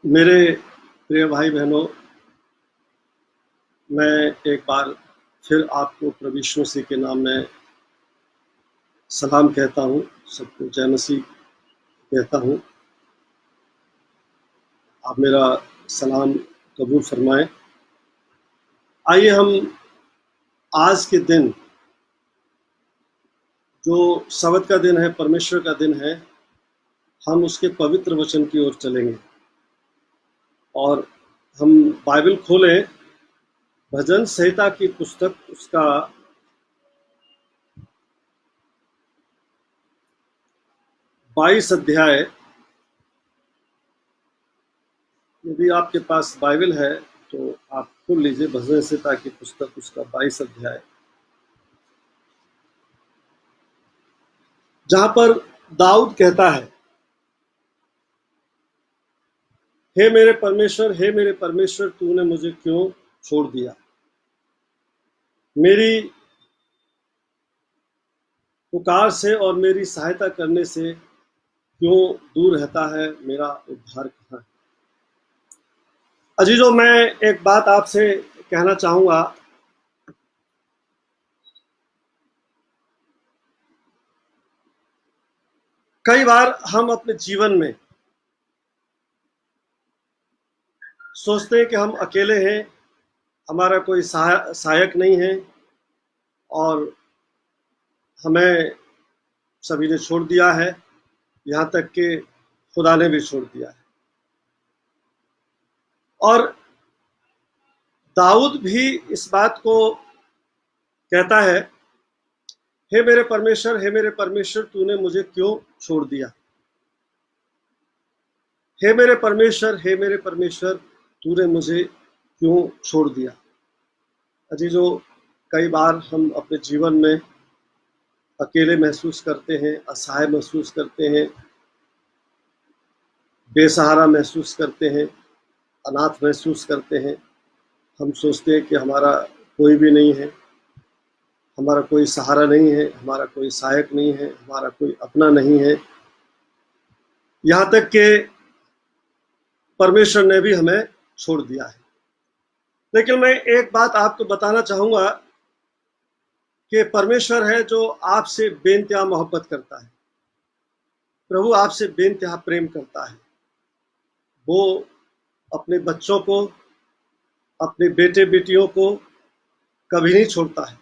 मेरे प्रिय भाई बहनों, मैं एक बार फिर आपको प्रभु यीशु मसीह के नाम में सलाम कहता हूँ। सबको जय मसीह कहता हूँ। आप मेरा सलाम कबूल फरमाएं। आइए हम आज के दिन, जो सब्त का दिन है, परमेश्वर का दिन है, हम उसके पवित्र वचन की ओर चलेंगे और हम बाइबल खोलें भजन संहिता की पुस्तक, उसका 22 अध्याय। यदि आपके पास बाइबल है तो आप खोल लीजिए भजन संहिता की पुस्तक, उसका 22 अध्याय, जहां पर दाऊद कहता है, हे मेरे परमेश्वर, हे मेरे परमेश्वर, तूने मुझे क्यों छोड़ दिया? मेरी पुकार से और मेरी सहायता करने से क्यों दूर रहता है? मेरा उद्धार कहाँ है? अजीजों, मैं एक बात आपसे कहना चाहूंगा। कई बार हम अपने जीवन में सोचते हैं कि हम अकेले हैं, हमारा कोई सहायक नहीं है और हमें सभी ने छोड़ दिया है, यहाँ तक कि खुदा ने भी छोड़ दिया है। और दाऊद भी इस बात को कहता है, हे मेरे परमेश्वर, हे मेरे परमेश्वर, तूने मुझे क्यों छोड़ दिया? हे मेरे परमेश्वर, हे मेरे परमेश्वर, तूने मुझे क्यों छोड़ दिया? अजीजों, कई बार हम अपने जीवन में अकेले महसूस करते हैं, असहाय महसूस करते हैं, बेसहारा महसूस करते हैं, अनाथ महसूस करते हैं। हम सोचते हैं कि हमारा कोई भी नहीं है, हमारा कोई सहारा नहीं है, हमारा कोई सहायक नहीं है, हमारा कोई अपना नहीं है। यहाँ तक कि परमेश्वर ने भी हमें छोड़ दिया है। लेकिन मैं एक बात आपको बताना चाहूंगा कि परमेश्वर है जो आपसे बेइंतहा मोहब्बत करता है। प्रभु आपसे बेइंतहा प्रेम करता है। वो अपने बच्चों को, अपने बेटे बेटियों को कभी नहीं छोड़ता है।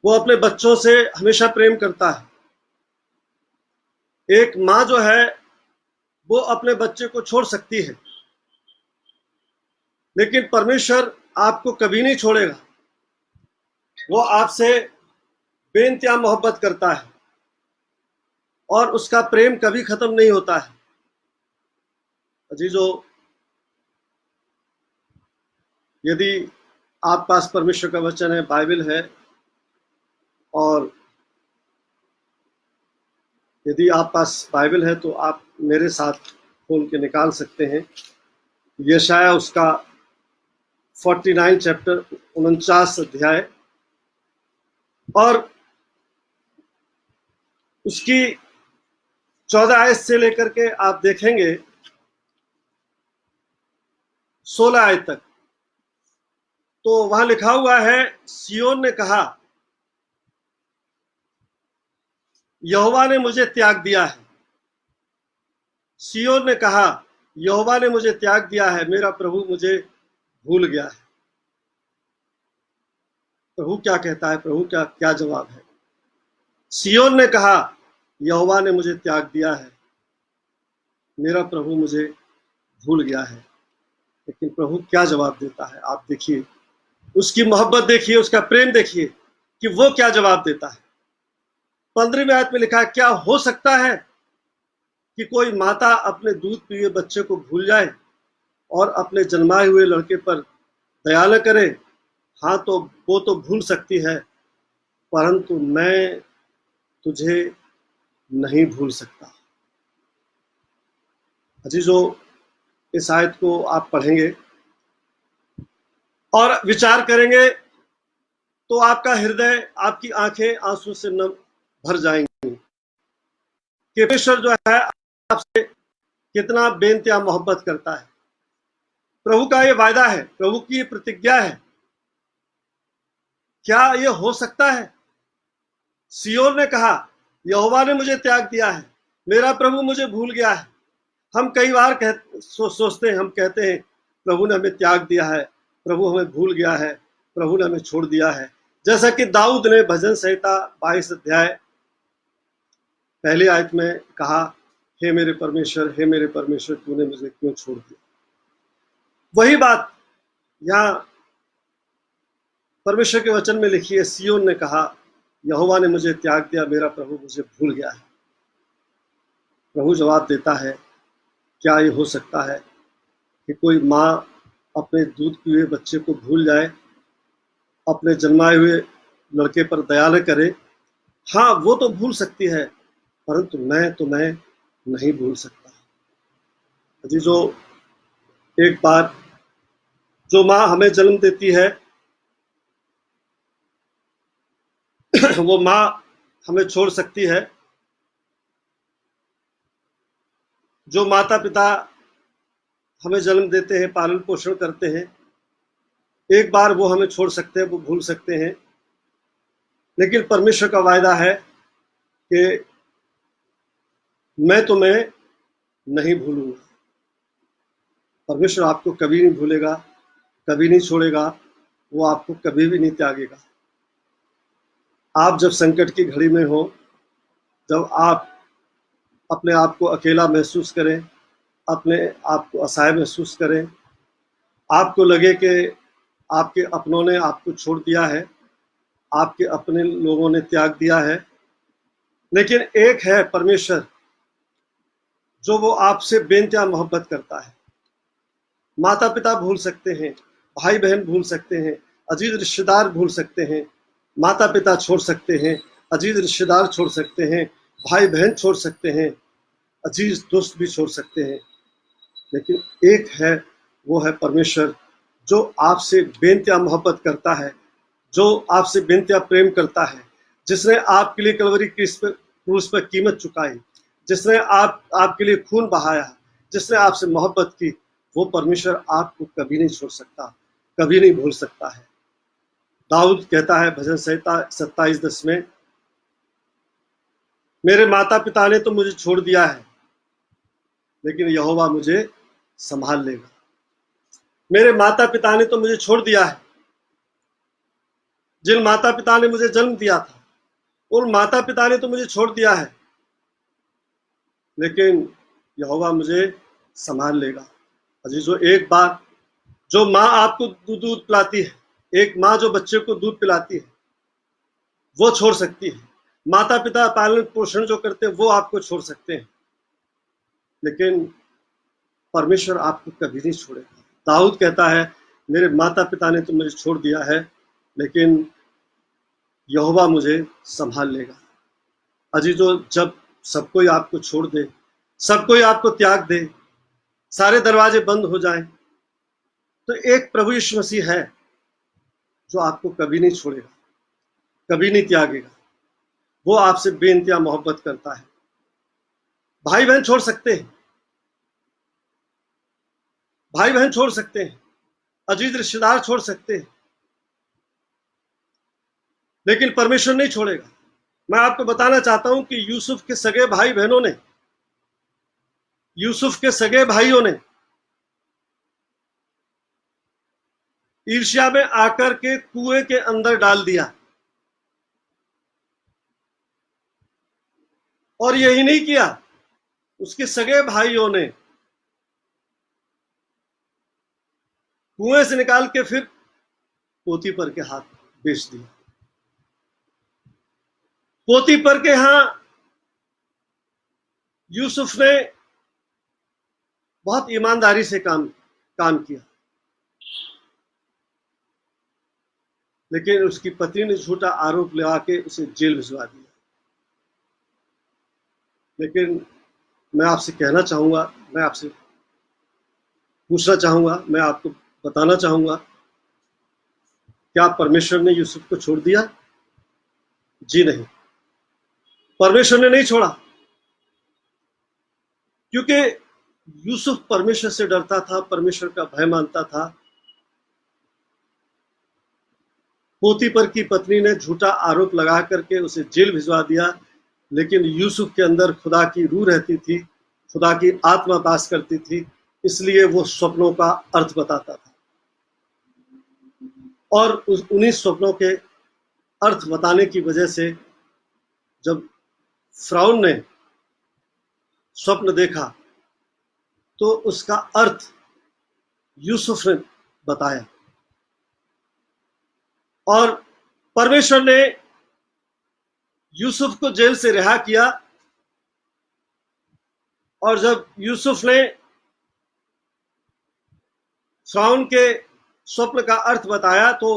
वो अपने बच्चों से हमेशा प्रेम करता है। एक माँ जो है वो अपने बच्चे को छोड़ सकती है, लेकिन परमेश्वर आपको कभी नहीं छोड़ेगा। वो आपसे बेइंतहा मोहब्बत करता है और उसका प्रेम कभी खत्म नहीं होता है। अजीजों, यदि आप पास परमेश्वर का वचन है, बाइबल है, और यदि आप पास बाइबल है तो आप मेरे साथ खोल के निकाल सकते हैं यशाया उसका 49 चैप्टर, 49 अध्याय, और उसकी 14 आयत से लेकर के आप देखेंगे 16 आयत तक। तो वहां लिखा हुआ है, सियोन ने कहा, यहोवा ने मुझे त्याग दिया है। सियोन ने कहा, यहोवा ने मुझे त्याग दिया है, मेरा प्रभु मुझे भूल गया है। प्रभु क्या कहता है? प्रभु क्या क्या जवाब है? सियोन ने कहा, यहोवा ने मुझे त्याग दिया है, मेरा प्रभु मुझे भूल गया है। लेकिन प्रभु क्या जवाब देता है? आप देखिए, उसकी मोहब्बत देखिए, उसका प्रेम देखिए कि वो क्या जवाब देता है। 15वीं आयत में लिखा है, क्या हो सकता है कि कोई माता अपने दूध पिए बच्चे को भूल जाए और अपने जन्माए हुए लड़के पर दया न करे? हाँ, तो वो तो भूल सकती है, परंतु मैं तुझे नहीं भूल सकता। अजीजों, इस आयत को आप पढ़ेंगे और विचार करेंगे तो आपका हृदय, आपकी आंखें आंसू से न भर जाएंगी कि परमेश्वर जो है आपसे कितना बेइंतहा मोहब्बत करता है। प्रभु का ये वायदा है, प्रभु की ये प्रतिज्ञा है। क्या ये हो सकता है? सिय्योन ने कहा, यहोवा ने मुझे त्याग दिया है, मेरा प्रभु मुझे भूल गया है। हम कई बार सोचते हैं, हम कहते हैं प्रभु ने हमें त्याग दिया है, प्रभु हमें भूल गया है, प्रभु ने हमें छोड़ दिया है। जैसा कि दाऊद ने भजन संहिता 22 अध्याय पहली आयत में कहा, हे मेरे परमेश्वर, तूने मुझे क्यों छोड़ दिया। वही बात यहाँ परमेश्वर के वचन में लिखी है। सिय्योन ने कहा, यहोवा ने मुझे त्याग दिया, मेरा प्रभु मुझे भूल गया है। प्रभु जवाब देता है, क्या ये हो सकता है कि कोई माँ अपने दूध पिए हुए बच्चे को भूल जाए, अपने जन्माए हुए लड़के पर दया न करे? हाँ, वो तो भूल सकती है, परंतु मैं नहीं भूल सकता। अजीजों, एक बार जो माँ हमें जन्म देती है, वो माँ हमें छोड़ सकती है। जो माता पिता हमें जन्म देते हैं, पालन पोषण करते हैं, एक बार वो हमें छोड़ सकते हैं, वो भूल सकते हैं। लेकिन परमेश्वर का वायदा है कि मैं तुम्हें नहीं भूलूंगा। परमेश्वर आपको कभी नहीं भूलेगा, कभी नहीं छोड़ेगा, वो आपको कभी भी नहीं त्यागेगा। आप जब संकट की घड़ी में हो, जब आप अपने आप को अकेला महसूस करें, अपने आप को असहाय महसूस करें, आपको लगे कि आपके अपनों ने आपको छोड़ दिया है, आपके अपने लोगों ने त्याग दिया है, लेकिन एक है परमेश्वर जो वो आपसे बेइंतहा मोहब्बत करता है। माता पिता भूल सकते हैं, भाई बहन भूल सकते हैं, अजीज रिश्तेदार भूल सकते हैं, माता पिता छोड़ सकते हैं, अजीज रिश्तेदार छोड़ सकते हैं, भाई बहन छोड़ सकते हैं, अजीज दोस्त भी छोड़ सकते हैं, लेकिन एक है, वो है परमेश्वर जो आपसे बेइंतहा मोहब्बत करता है, जो आपसे बेइंतहा प्रेम करता है, जिसने आपके लिए कलवरी क्रूस पर कीमत चुकाई, जिसने आपके लिए खून बहाया, जिसने आपसे मोहब्बत की, वो परमेश्वर आपको कभी नहीं छोड़ सकता, कभी नहीं भूल सकता है। दाऊद कहता है भजन संहिता 27:10 में, मेरे माता पिता ने तो मुझे छोड़ दिया है, लेकिन यहोवा मुझे संभाल लेगा। मेरे माता पिता ने तो मुझे छोड़ दिया है, जिन माता पिता ने मुझे जन्म दिया था, उन माता पिता ने तो मुझे छोड़ दिया है, लेकिन यहोवा मुझे संभाल लेगा। अजीजों, एक बार जो माँ आपको दूध पिलाती है, एक माँ जो बच्चे को दूध पिलाती है, वो छोड़ सकती है। माता पिता पालन पोषण जो करते हैं, वो आपको छोड़ सकते हैं, लेकिन परमेश्वर आपको कभी नहीं छोड़ेगा। दाऊद कहता है, मेरे माता पिता ने तो मुझे छोड़ दिया है, लेकिन यहोवा मुझे संभाल लेगा। अजीजों, जब सब कोई आपको छोड़ दे, सब कोई आपको त्याग दे, सारे दरवाजे बंद हो जाएं, तो एक प्रभु यीशु मसीह है जो आपको कभी नहीं छोड़ेगा, कभी नहीं त्यागेगा। वो आपसे बेइंतहा मोहब्बत करता है। भाई बहन छोड़ सकते हैं, भाई बहन छोड़ सकते हैं, अजीज रिश्तेदार छोड़ सकते हैं, लेकिन परमेश्वर नहीं छोड़ेगा। मैं आपको बताना चाहता हूं कि यूसुफ के सगे भाई बहनों ने, यूसुफ के सगे भाइयों ने ईर्ष्या में आकर के कुएं के अंदर डाल दिया, और यही नहीं किया, उसके सगे भाइयों ने कुएं से निकाल के फिर पोतीपर के हाथ बेच दिया। पोतीपर के यहां यूसुफ ने बहुत ईमानदारी से काम किया, लेकिन उसकी पत्नी ने झूठा आरोप लगा के उसे जेल भिजवा दिया। लेकिन मैं आपसे कहना चाहूंगा, मैं आपसे पूछना चाहूंगा, मैं आपको बताना चाहूंगा, क्या परमेश्वर ने यूसुफ को छोड़ दिया? जी नहीं, परमेश्वर ने नहीं छोड़ा, क्योंकि यूसुफ परमेश्वर से डरता था, परमेश्वर का भय मानता था। पोतीफर की पत्नी ने झूठा आरोप लगा करके उसे जेल भिजवा दिया, लेकिन यूसुफ के अंदर खुदा की रूह रहती थी, खुदा की आत्मा वास करती थी, इसलिए वो स्वप्नों का अर्थ बताता था। और उन्हीं स्वप्नों के अर्थ बताने की वजह से जब फिरौन ने स्वप्न देखा तो उसका अर्थ यूसुफ ने बताया, और परमेश्वर ने यूसुफ को जेल से रिहा किया। और जब यूसुफ ने फिरौन के स्वप्न का अर्थ बताया तो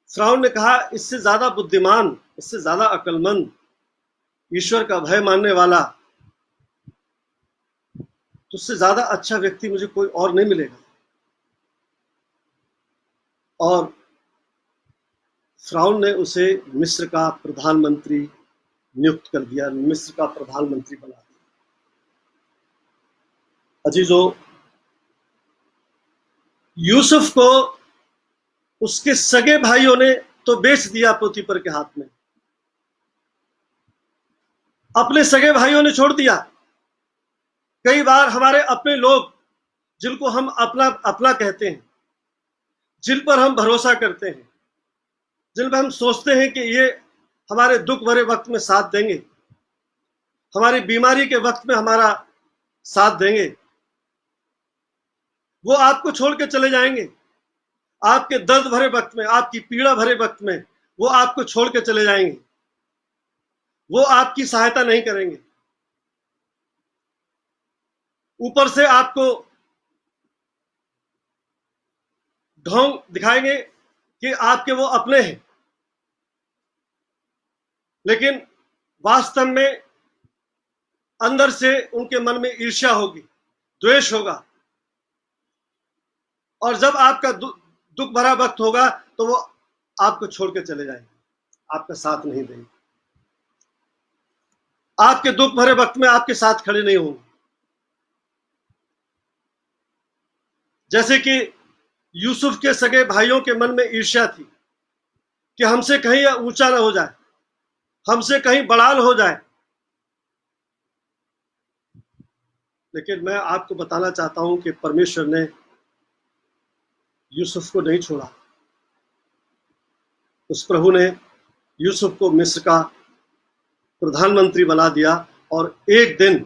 फिरौन ने कहा, इससे ज्यादा बुद्धिमान, इससे ज्यादा अक्लमंद, ईश्वर का भय मानने वाला, तो उससे ज्यादा अच्छा व्यक्ति मुझे कोई और नहीं मिलेगा। और फिरौन ने उसे मिस्र का प्रधानमंत्री नियुक्त कर दिया, मिस्र का प्रधानमंत्री बना दिया। अजीजों, यूसुफ को उसके सगे भाइयों ने तो बेच दिया पोतीफर के हाथ में, अपने सगे भाइयों ने छोड़ दिया। कई बार हमारे अपने लोग, जिनको हम अपना अपना कहते हैं, जिन पर हम भरोसा करते हैं, जिन पर हम सोचते हैं कि ये हमारे दुख भरे वक्त में साथ देंगे, हमारी बीमारी के वक्त में हमारा साथ देंगे, वो आपको छोड़ के चले जाएंगे। आपके दर्द भरे वक्त में, आपकी पीड़ा भरे वक्त में वो आपको छोड़ के चले जाएंगे, वो आपकी सहायता नहीं करेंगे। ऊपर से आपको ढोंग दिखाएंगे कि आपके वो अपने हैं, लेकिन वास्तव में अंदर से उनके मन में ईर्ष्या होगी, द्वेष होगा, और जब आपका दुख भरा वक्त होगा तो वो आपको छोड़ के चले जाएंगे, आपका साथ नहीं देंगे, आपके दुख भरे वक्त में आपके साथ खड़े नहीं होंगे। जैसे कि यूसुफ के सगे भाइयों के मन में ईर्ष्या थी कि हमसे कहीं ऊंचा ना हो जाए, हमसे कहीं बड़ाल हो जाए। लेकिन मैं आपको बताना चाहता हूं कि परमेश्वर ने यूसुफ को नहीं छोड़ा। उस प्रभु ने यूसुफ को मिस्र का प्रधानमंत्री बना दिया, और एक दिन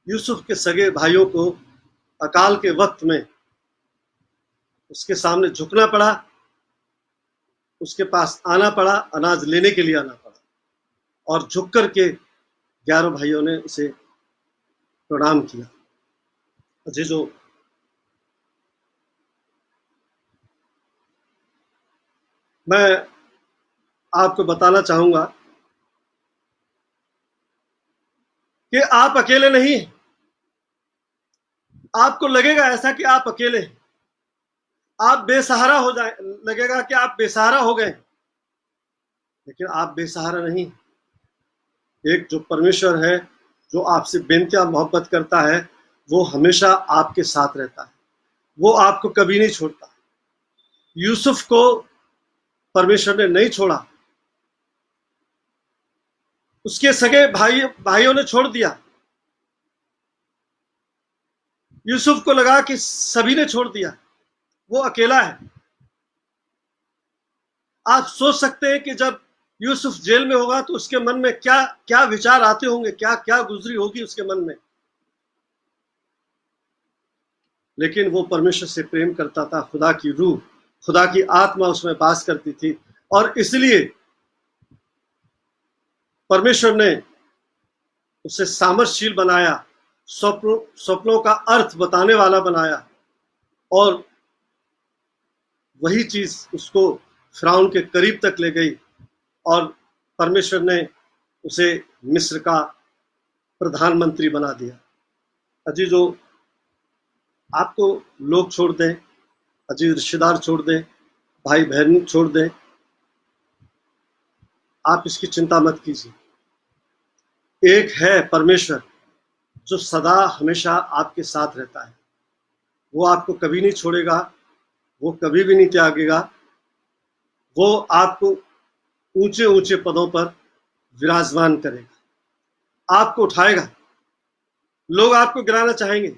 यूसुफ के सगे भाइयों को अकाल के वक्त में उसके सामने झुकना पड़ा, उसके पास आना पड़ा, अनाज लेने के लिए आना पड़ा, और झुक करके 11 भाइयों ने उसे प्रणाम किया। अजीजों, मैं आपको बताना चाहूंगा कि आप अकेले नहीं हैं। आपको लगेगा ऐसा कि आप अकेले हैं, आप बेसहारा हो जाए, लगेगा कि आप बेसहारा हो गए, लेकिन आप बेसहारा नहीं। एक जो परमेश्वर है, जो आपसे बेनतिया मोहब्बत करता है, वो हमेशा आपके साथ रहता है, वो आपको कभी नहीं छोड़ता। यूसुफ को परमेश्वर ने नहीं छोड़ा, उसके सगे भाइयों ने छोड़ दिया। यूसुफ को लगा कि सभी ने छोड़ दिया, वो अकेला है। आप सोच सकते हैं कि जब यूसुफ जेल में होगा तो उसके मन में क्या क्या विचार आते होंगे, क्या क्या गुजरी होगी उसके मन में। लेकिन वो परमेश्वर से प्रेम करता था, खुदा की रूह, खुदा की आत्मा उसमें वास करती थी, और इसलिए परमेश्वर ने उसे सामर्थ्यशील बनाया, स्वप्नों का अर्थ बताने वाला बनाया, और वही चीज उसको फिरौन के करीब तक ले गई, और परमेश्वर ने उसे मिस्र का प्रधानमंत्री बना दिया। अजीजों, आपको लोग छोड़ दें, अजीज रिश्तेदार छोड़ दें, भाई बहन छोड़ दें, आप इसकी चिंता मत कीजिए। एक है परमेश्वर जो सदा हमेशा आपके साथ रहता है। वो आपको कभी नहीं छोड़ेगा, वो कभी भी नहीं त्यागेगा। वो आपको ऊंचे ऊंचे पदों पर विराजमान करेगा, आपको उठाएगा। लोग आपको गिराना चाहेंगे,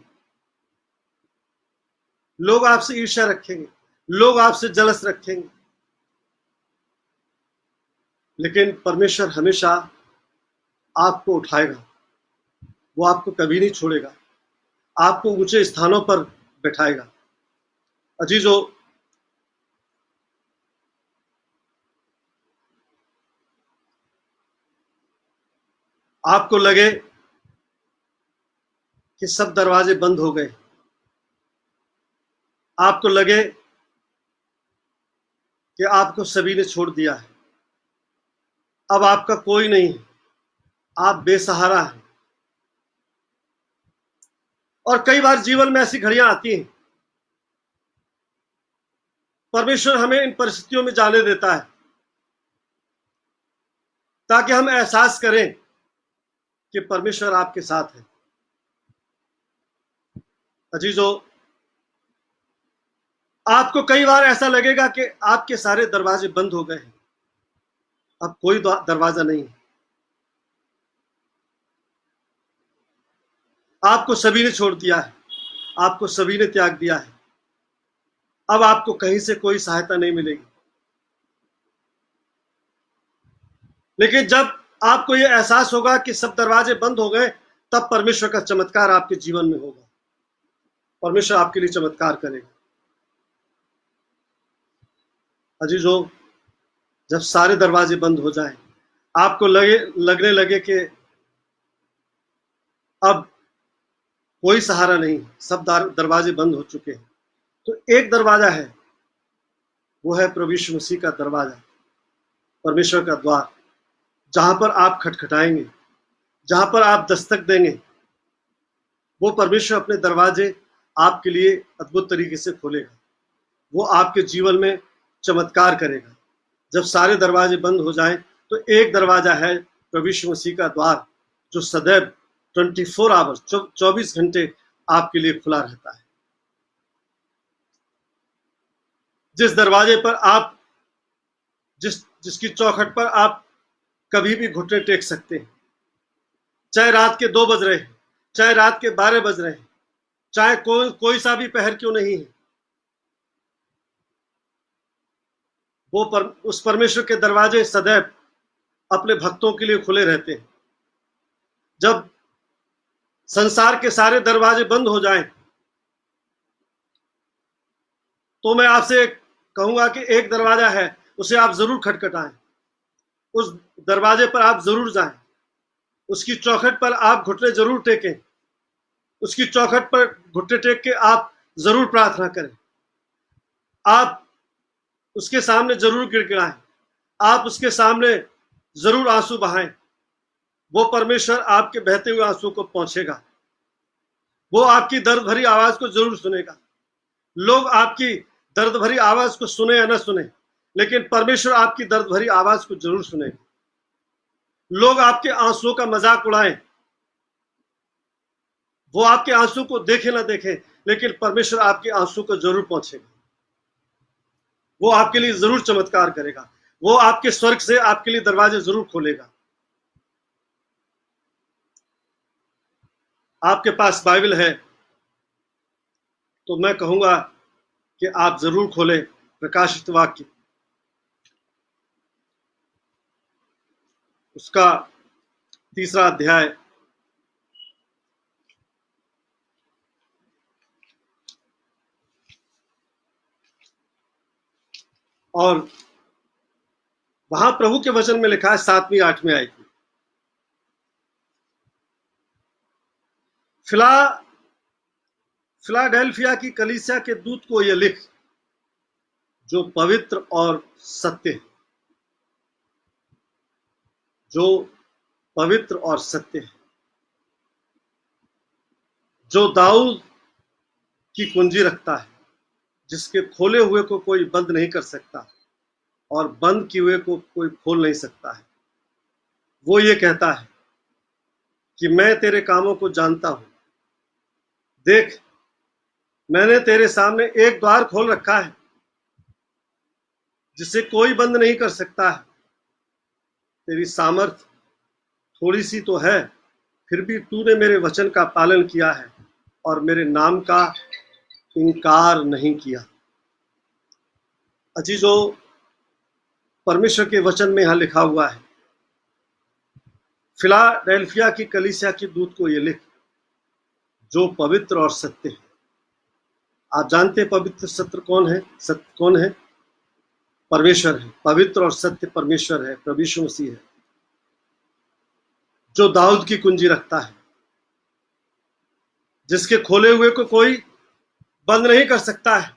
लोग आपसे ईर्ष्या रखेंगे, लोग आपसे जलस रखेंगे, लेकिन परमेश्वर हमेशा आपको उठाएगा। वो आपको कभी नहीं छोड़ेगा, आपको ऊंचे स्थानों पर बैठाएगा। अजीजों, आपको लगे कि सब दरवाजे बंद हो गए, आपको लगे कि आपको सभी ने छोड़ दिया है, अब आपका कोई नहीं है, आप बेसहारा हैं। और कई बार जीवन में ऐसी घड़ियां आती हैं, परमेश्वर हमें इन परिस्थितियों में जाने देता है ताकि हम एहसास करें कि परमेश्वर आपके साथ है। अजीजों, आपको कई बार ऐसा लगेगा कि आपके सारे दरवाजे बंद हो गए हैं, अब कोई दरवाजा नहीं है, आपको सभी ने छोड़ दिया है, आपको सभी ने त्याग दिया है, अब आपको कहीं से कोई सहायता नहीं मिलेगी। लेकिन जब आपको यह एहसास होगा कि सब दरवाजे बंद हो गए, तब परमेश्वर का चमत्कार आपके जीवन में होगा। परमेश्वर आपके लिए चमत्कार करेगा। अजीजों, जब सारे दरवाजे बंद हो जाएं, आपको लगने लगे कि अब कोई सहारा नहीं, सब दरवाजे बंद हो चुके हैं, तो एक दरवाजा है, वो है प्रभु यीशु मसीह का दरवाजा, परमेश्वर का द्वार, जहां पर आप खटखटाएंगे, जहां पर आप दस्तक देंगे, वो परमेश्वर अपने दरवाजे आपके लिए अद्भुत तरीके से खोलेगा। वो आपके जीवन में चमत्कार करेगा। जब सारे दरवाजे बंद हो जाएं, तो एक दरवाजा है प्रभु यीशु मसीह का द्वार, जो सदैव 24 आवर्स 24 घंटे आपके लिए खुला रहता है। जिस दरवाजे पर आप जिसकी चौखट पर आप कभी भी घुटने टेक सकते हैं, चाहे रात के 2 बज रहे हैं, चाहे रात के 12 बज रहे हैं, चाहे कोई सा भी पहर क्यों नहीं है, उस परमेश्वर के दरवाजे सदैव अपने भक्तों के लिए खुले रहते हैं। जब संसार के सारे दरवाजे बंद हो जाएं, तो मैं आपसे कहूंगा कि एक दरवाजा है, उसे आप जरूर खटखटाएं, उस दरवाजे पर आप जरूर जाएं, उसकी चौखट पर आप घुटने जरूर टेकें, उसकी चौखट पर घुटने टेक के आप जरूर प्रार्थना करें, आप उसके सामने जरूर गिड़गिड़ाएं, आप उसके सामने जरूर आंसू बहाएं। वो परमेश्वर आपके बहते हुए आंसू को पहुंचेगा, वो आपकी दर्द भरी आवाज को जरूर सुनेगा। लोग आपकी दर्द भरी आवाज को सुने या न सुने, लेकिन परमेश्वर आपकी दर्द भरी आवाज को जरूर सुनेगा। लोग आपके आंसुओं का मजाक उड़ाएं, वो आपके आंसू को देखे ना देखें, लेकिन परमेश्वर आपके आंसू को जरूर पहुंचेगा। वो आपके लिए जरूर चमत्कार करेगा, वो आपके स्वर्ग से आपके लिए दरवाजे जरूर खोलेगा। आपके पास बाइबल है तो मैं कहूंगा कि आप जरूर खोलें प्रकाशित वाक्य, उसका 3रा अध्याय, और वहां प्रभु के वचन में लिखा है 7वीं 8वीं आयत में, फिलाडेल्फिया की कलीसिया के दूत को यह लिख, जो पवित्र और सत्य है, जो पवित्र और सत्य है, जो दाऊद की कुंजी रखता है, जिसके खोले हुए को कोई बंद नहीं कर सकता और बंद किए हुए को कोई खोल नहीं सकता है। वो ये कहता है कि मैं तेरे कामों को जानता हूं, देख, मैंने तेरे सामने एक द्वार खोल रखा है जिसे कोई बंद नहीं कर सकता है। तेरी सामर्थ थोड़ी सी तो है, फिर भी तूने मेरे वचन का पालन किया है और मेरे नाम का इनकार नहीं किया। अजीजों, परमेश्वर के वचन में यहां लिखा हुआ है, फिलाडेल्फिया की कलीसिया के दूत को ये लिख, जो पवित्र और सत्य है। आप जानते हैं पवित्र सत्य कौन है? सत्य कौन है? परमेश्वर है। पवित्र और सत्य परमेश्वर है, प्रभु यीशु मसीह है, जो दाऊद की कुंजी रखता है, जिसके खोले हुए को कोई बंद नहीं कर सकता है।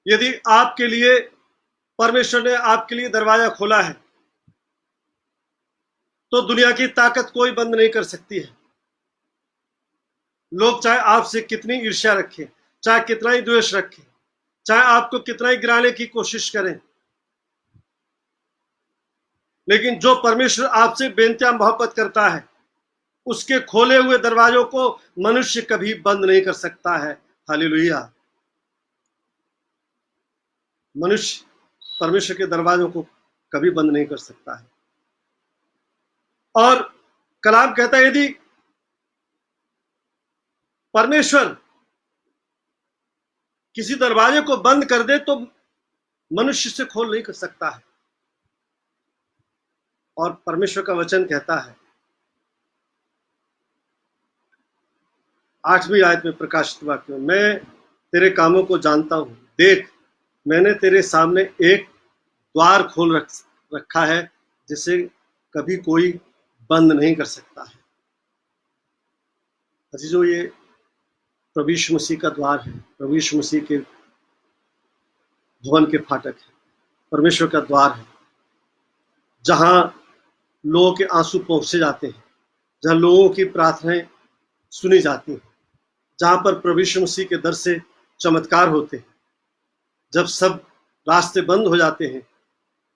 यदि आपके लिए परमेश्वर ने आपके लिए दरवाजा खोला है तो दुनिया की ताकत कोई बंद नहीं कर सकती है। लोग चाहे आपसे कितनी ईर्ष्या रखें, चाहे कितना ही द्वेष रखें, चाहे आपको कितना ही गिराने की कोशिश करें, लेकिन जो परमेश्वर आपसे बेइंतहा मोहब्बत करता है, उसके खोले हुए दरवाजों को मनुष्य कभी बंद नहीं कर सकता है। हालेलुया। मनुष्य परमेश्वर के दरवाजों को कभी बंद नहीं कर सकता है। और कलाम कहता है, यदि परमेश्वर किसी दरवाजे को बंद कर दे तो मनुष्य से खोल नहीं कर सकता है। और परमेश्वर का वचन कहता है 8वीं आयत में, प्रकाशित वाक्य में, मैं तेरे कामों को जानता हूं। देख, मैंने तेरे सामने एक द्वार खोल रखा है जिसे कभी कोई बंद नहीं कर सकता है। अजीजों, ये प्रभु यीशु मसीह का द्वार है, प्रभु यीशु मसीह के भवन के फाटक है, परमेश्वर का द्वार है, जहां लोगों के आंसू पहुंचे जाते हैं, जहां लोगों की प्रार्थनाएं सुनी जाती हैं, जहां पर प्रभु यीशु मसीह के दर से चमत्कार होते हैं। जब सब रास्ते बंद हो जाते हैं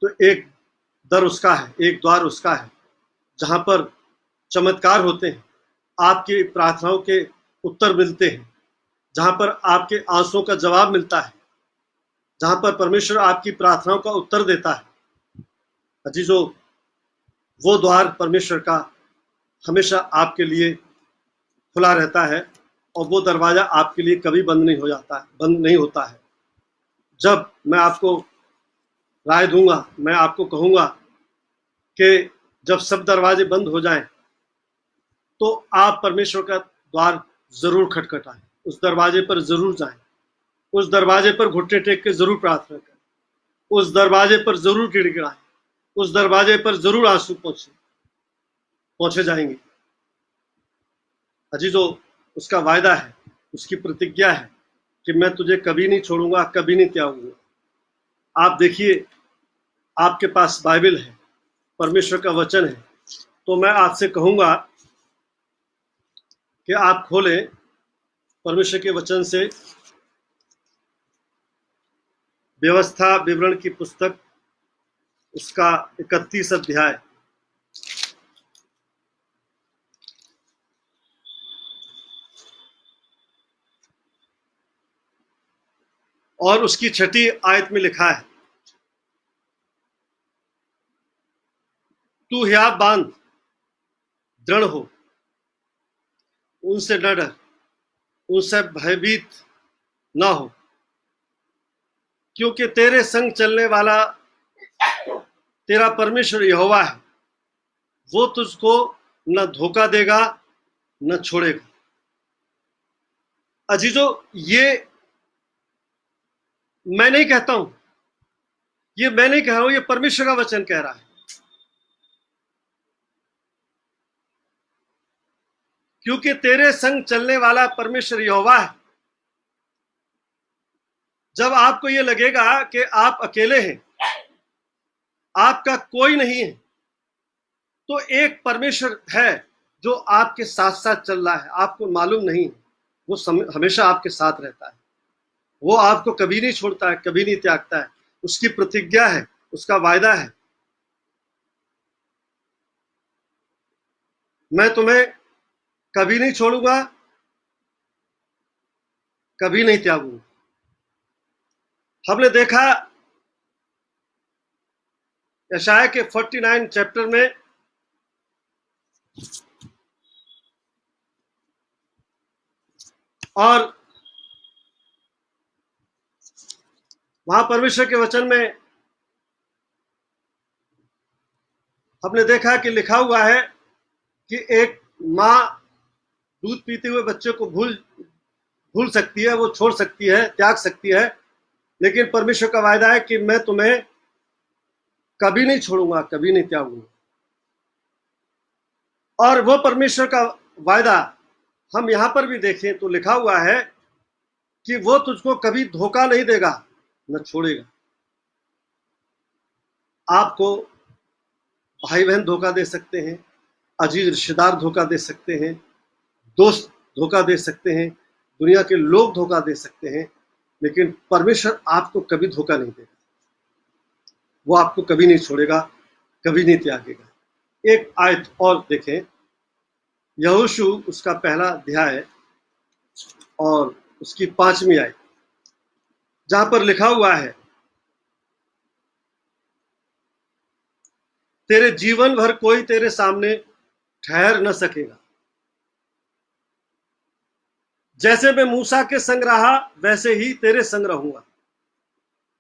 तो एक दर उसका है, एक द्वार उसका है, जहां पर चमत्कार होते हैं, आपकी प्रार्थनाओं के उत्तर मिलते हैं, जहां पर आपके आंसुओं का जवाब मिलता है, जहां पर परमेश्वर आपकी प्रार्थनाओं का उत्तर देता है। अजीजों, वो द्वार परमेश्वर का हमेशा आपके लिए खुला रहता है और वो दरवाजा आपके लिए कभी बंद नहीं होता है। जब मैं आपको राय दूंगा, मैं आपको कहूंगा कि जब सब दरवाजे बंद हो जाएं तो आप परमेश्वर का द्वार जरूर खटखटाएं, उस दरवाजे पर जरूर जाएं, उस दरवाजे पर घुटने टेक के जरूर प्रार्थना करें, उस दरवाजे पर जरूर गिड़गिड़ाएं, उस दरवाजे पर जरूर आंसू पहुंचे जाएंगे। अजीजों, उसका वायदा है, उसकी प्रतिज्ञा है कि मैं तुझे कभी नहीं छोड़ूंगा, कभी नहीं त्यागूंगा। आप देखिए, आपके पास बाइबल है, परमेश्वर का वचन है, तो मैं आपसे कहूंगा कि आप खोलें परमेश्वर के वचन से व्यवस्था विवरण की पुस्तक, उसका 31 अध्याय, और उसकी 6ठी आयत में लिखा है, तू हियाव बांध, दृढ़ हो, उनसे न डर, उनसे भयभीत ना हो, क्योंकि तेरे संग चलने वाला तेरा परमेश्वर यहोवा है, वो तुझको न धोखा देगा न छोड़ेगा। अजीजों, ये मैं नहीं कहता हूं, ये मैं नहीं कह रहा हूं, ये परमेश्वर का वचन कह रहा है। क्योंकि तेरे संग चलने वाला परमेश्वर यहोवा है। जब आपको ये लगेगा कि आप अकेले हैं, आपका कोई नहीं है, तो एक परमेश्वर है जो आपके साथ साथ चल रहा है, आपको मालूम नहीं है, वो हमेशा आपके साथ रहता है, वो आपको कभी नहीं छोड़ता है, कभी नहीं त्यागता है। उसकी प्रतिज्ञा है, उसका वायदा है, मैं तुम्हें कभी नहीं छोड़ूंगा, कभी नहीं त्यागूंगा। हमने देखा यशायाह के 49 चैप्टर में और वहां परमेश्वर के वचन में हमने देखा कि लिखा हुआ है कि एक माँ दूध पीते हुए बच्चे को भूल सकती है, वो छोड़ सकती है, त्याग सकती है, लेकिन परमेश्वर का वायदा है कि मैं तुम्हें कभी नहीं छोड़ूंगा, कभी नहीं त्यागूंगा। और वो परमेश्वर का वायदा हम यहां पर भी देखें तो लिखा हुआ है कि वो तुझको कभी धोखा नहीं देगा, न छोड़ेगा। आपको भाई बहन धोखा दे सकते हैं, अजीज रिश्तेदार धोखा दे सकते हैं, दोस्त धोखा दे सकते हैं, दुनिया के लोग धोखा दे सकते हैं, लेकिन परमेश्वर आपको कभी धोखा नहीं देगा। वो आपको कभी नहीं छोड़ेगा, कभी नहीं त्यागेगा। एक आयत और देखें, यहोशू उसका पहला अध्याय और उसकी 5वीं आयत, जहां पर लिखा हुआ है, तेरे जीवन भर कोई तेरे सामने ठहर न सकेगा। जैसे मैं मूसा के संग रहा वैसे ही तेरे संग रहूंगा,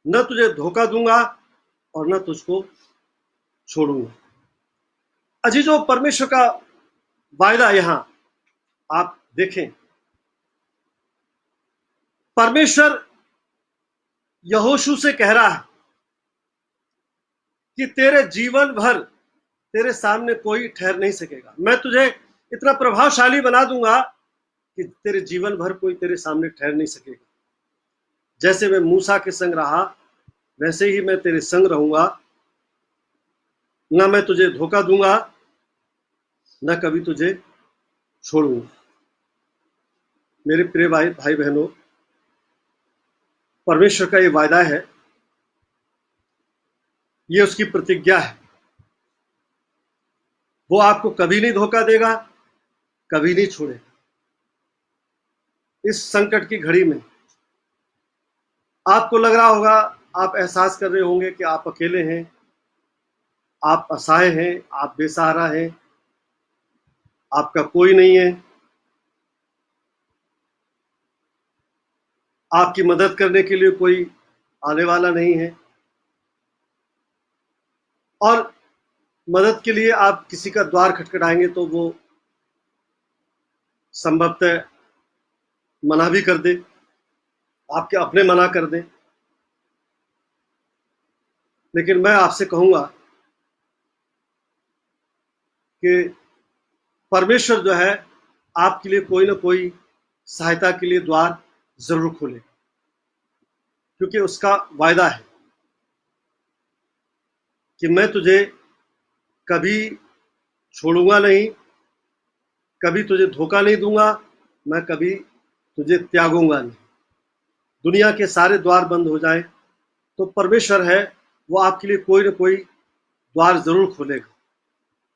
न तुझे धोखा दूंगा और न तुझको छोड़ूंगा। अजीजों, परमेश्वर का वायदा यहां आप देखें, परमेश्वर यहोशू से कह रहा है कि तेरे जीवन भर तेरे सामने कोई ठहर नहीं सकेगा। मैं तुझे इतना प्रभावशाली बना दूंगा कि तेरे जीवन भर कोई तेरे सामने ठहर नहीं सकेगा। जैसे मैं मूसा के संग रहा वैसे ही मैं तेरे संग रहूंगा, ना मैं तुझे धोखा दूंगा, ना कभी तुझे छोड़ूंगा। मेरे प्रिय भाई बहनों, परमेश्वर का ये वायदा है, ये उसकी प्रतिज्ञा है। वो आपको कभी नहीं धोखा देगा, कभी नहीं छोड़ेगा। इस संकट की घड़ी में आपको लग रहा होगा, आप एहसास कर रहे होंगे कि आप अकेले हैं, आप असहाय हैं, आप बेसहारा हैं, आपका कोई नहीं है, आपकी मदद करने के लिए कोई आने वाला नहीं है, और मदद के लिए आप किसी का द्वार खटखटाएंगे तो वो संभवतः मना भी कर दे, आपके अपने मना कर दें। लेकिन मैं आपसे कहूंगा कि परमेश्वर जो है आपके लिए कोई ना कोई सहायता के लिए द्वार जरूर खोले, क्योंकि उसका वायदा है कि मैं तुझे कभी छोड़ूंगा नहीं, कभी तुझे धोखा नहीं दूंगा, मैं कभी तुझे त्यागूंगा नहीं। दुनिया के सारे द्वार बंद हो जाए तो परमेश्वर है, वो आपके लिए कोई ना कोई द्वार जरूर खोलेगा,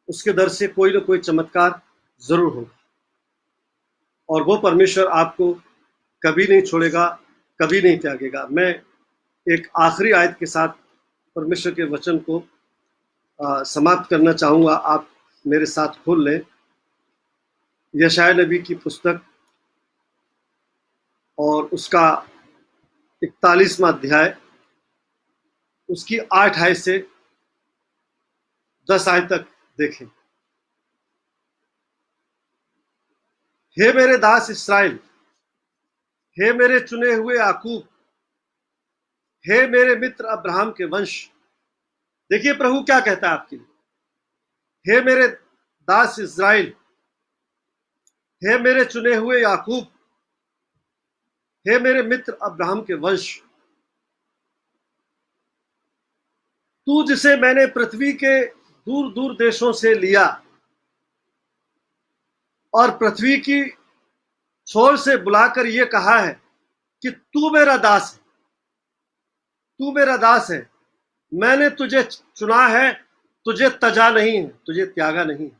उसके दर से कोई ना कोई चमत्कार जरूर होगा, और वो परमेश्वर आपको कभी नहीं छोड़ेगा, कभी नहीं त्यागेगा। मैं एक आखिरी आयत के साथ परमेश्वर के वचन को समाप्त करना चाहूंगा। आप मेरे साथ खोल लें यशायाह नबी की पुस्तक और उसका 41वां अध्याय, उसकी 8 आयत से 10 आयत तक देखें। हे मेरे दास इस्राएल, हे मेरे चुने हुए याकूब, हे मेरे मित्र अब्राहम के वंश। देखिए प्रभु क्या कहता है आपके लिए, हे मेरे दास इस्राएल, हे मेरे चुने हुए याकूब, हे मेरे मित्र अब्राहम के वंश। तू जिसे मैंने पृथ्वी के दूर दूर देशों से लिया और पृथ्वी की छोर से बुलाकर ये कहा है कि तू मेरा दास है, तू मेरा दास है, मैंने तुझे चुना है, तुझे तजा नहीं है, तुझे त्यागा नहीं है।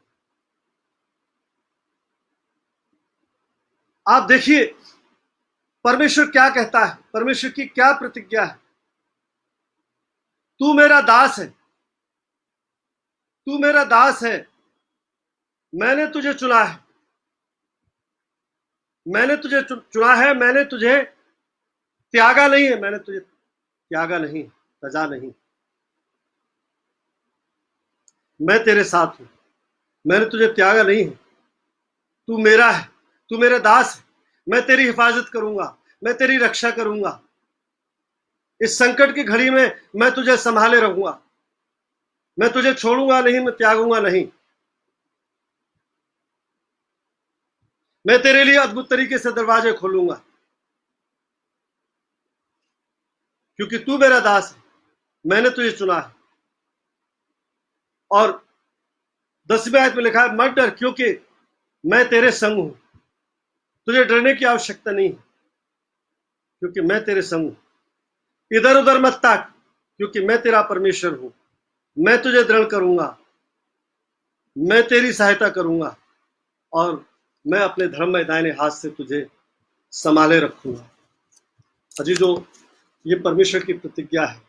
आप देखिए परमेश्वर क्या कहता है, परमेश्वर की क्या प्रतिज्ञा है? तू मेरा दास है, तू मेरा दास है, मैंने तुझे चुना है, मैंने तुझे चुना है, मैंने तुझे त्यागा नहीं है, मैंने तुझे त्यागा नहीं, तजा नहीं, मैं तेरे साथ हूं, मैंने तुझे त्यागा नहीं है, तू मेरा है, तू मेरा दास है, मैं तेरी हिफाजत करूंगा, मैं तेरी रक्षा करूंगा, इस संकट की घड़ी में मैं तुझे संभाले रहूंगा, मैं तुझे छोड़ूंगा नहीं, मैं त्यागूंगा नहीं, मैं तेरे लिए अद्भुत तरीके से दरवाजे खोलूंगा, क्योंकि तू मेरा दास है, मैंने तुझे चुना है। और 10वीं आयत में लिखा है, मत डर क्योंकि मैं तेरे संग हूं, तुझे डरने की आवश्यकता नहीं है क्योंकि मैं तेरे संग हूं। इधर उधर मत ताक क्योंकि मैं तेरा परमेश्वर हूं, मैं तुझे दृढ़ करूंगा, मैं तेरी सहायता करूंगा और मैं अपने धर्ममय दाहिने हाथ से तुझे संभाले रखूंगा। अजीजों, ये परमेश्वर की प्रतिज्ञा है।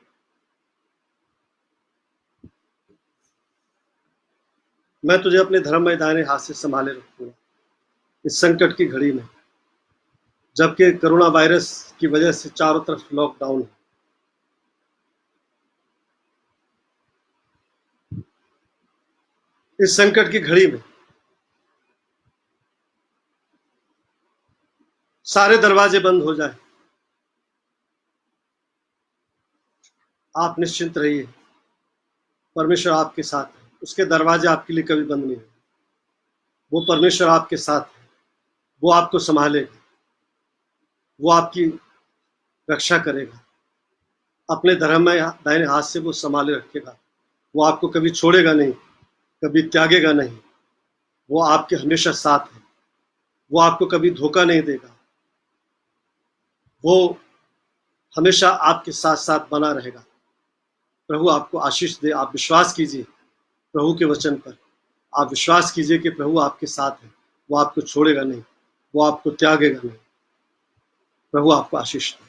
मैं तुझे अपने धर्ममय दाहिने हाथ से संभाले रखूंगा इस संकट की घड़ी में, जबकि कोरोना वायरस की वजह से चारों तरफ लॉकडाउन है। इस संकट की घड़ी में सारे दरवाजे बंद हो जाए, आप निश्चिंत रहिए, परमेश्वर आपके साथ है, उसके दरवाजे आपके लिए कभी बंद नहीं होंगे। वो परमेश्वर आपके साथ है, वो आपको संभालेगा, वो आपकी रक्षा करेगा, अपने धर्ममय दाहिने हाथ से वो संभाले रखेगा, वो आपको कभी छोड़ेगा नहीं, कभी त्यागेगा नहीं, वो आपके हमेशा साथ है, वो आपको कभी धोखा नहीं देगा, वो हमेशा आपके साथ साथ बना रहेगा। प्रभु आपको आशीष दे। आप विश्वास कीजिए प्रभु के वचन पर, आप विश्वास कीजिए कि प्रभु आपके साथ है, वो आपको छोड़ेगा नहीं, वो आपको त्यागेगा नहीं। प्रभु आपको आशीष दे।